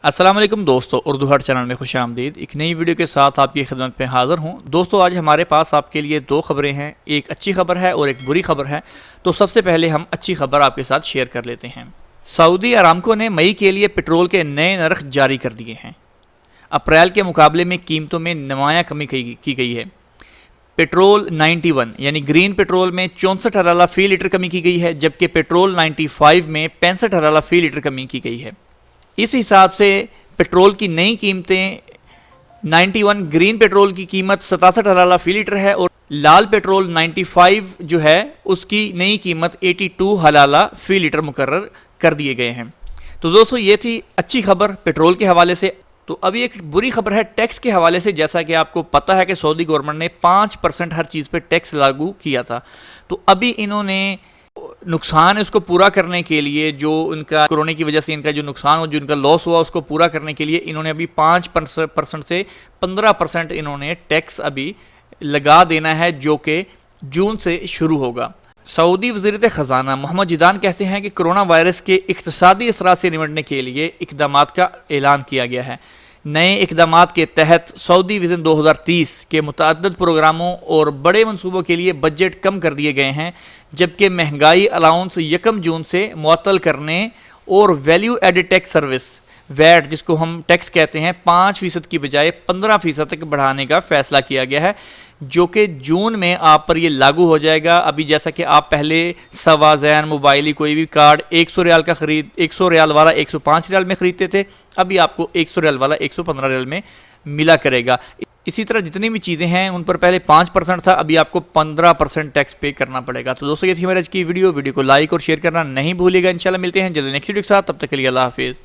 अस्सलाम वालेकुम दोस्तों, उर्दू हट चैनल में खुश आमदीद। एक नई वीडियो के साथ आपकी खिदमत में हाज़िर हूँ। दोस्तों, आज हमारे पास आपके लिए दो खबरें हैं, एक अच्छी खबर है और एक बुरी खबर है। तो सबसे पहले हम अच्छी खबर आपके साथ शेयर कर लेते हैं। सऊदी अरामको ने मई के लिए पेट्रोल के नए नर्ख जारी कर दिए हैं। अप्रैल के मुकाबले में कीमतों में नुमायाँ कमी की गई है। पेट्रोल 91 यानी ग्रीन पेट्रोल में 64 हलाला फ़ी लीटर कमी की गई है, जबकि पेट्रोल 95 में 65 हलाला फ़ी लीटर कमी की गई है। इस हिसाब से पेट्रोल की नई कीमतें 91 ग्रीन पेट्रोल की कीमत 67 हलाला फ़ी लीटर है और लाल पेट्रोल 95 जो है उसकी नई कीमत 82 हलाला फ़ी लीटर मुकर्रर कर दिए गए हैं। तो दोस्तों, ये थी अच्छी खबर पेट्रोल के हवाले से। तो अभी एक बुरी खबर है टैक्स के हवाले से। जैसा कि आपको पता है कि सऊदी गवर्नमेंट ने 5% हर चीज़ पे टैक्स लागू किया था। तो अभी इन्होंने नुकसान इसको पूरा करने के लिए, जो इनका कोरोना की वजह से इनका जो नुकसान हो, जो इनका लॉस हुआ, उसको पूरा करने के लिए इन्होंने अभी 5% से 15% इन्होंने टैक्स अभी लगा देना है, जो कि जून से शुरू होगा। सऊदी वज़ीर ख़ज़ाना मोहम्मद जिदान कहते हैं कि कोरोना वायरस के इक़्तिसादी असरात से निपटने के लिए इक़दामात का ऐलान किया गया है। नए इक़दामात के तहत सऊदी विज़न 2030 के मुतअद्दिद प्रोग्रामों और बड़े मंसूबों के लिए बजट कम कर दिए गए हैं, जबकि महंगाई अलाउंस 1 जून से मुअत्तल करने और value added tax service VAT, जिसको हम टैक्स कहते हैं, 5% की बजाय 15% तक बढ़ाने का फैसला किया गया है, जो कि जून में आप पर ये लागू हो जाएगा। अभी जैसा कि आप पहले सवाज़ैन मोबाइली कोई भी कार्ड 100 रियाल का 100 रियाल वाला 105 रियाल में ख़रीदते थे, अभी आपको 100 रियाल वाला 115 रियाल में मिला करेगा। इसी तरह जितनी भी चीज़ें हैं उन पर पहले 5% था, अभी आपको 15% टैक्स पे करना पड़ेगा। तो दोस्तों, ये थी हमारी आज की वीडियो को लाइक और शेयर करना नहीं भूलिएगा। इंशाल्लाह मिलते हैं जल्दी नेक्स्ट वीडियो के साथ, तब तक के लिए अल्लाह हाफिज़।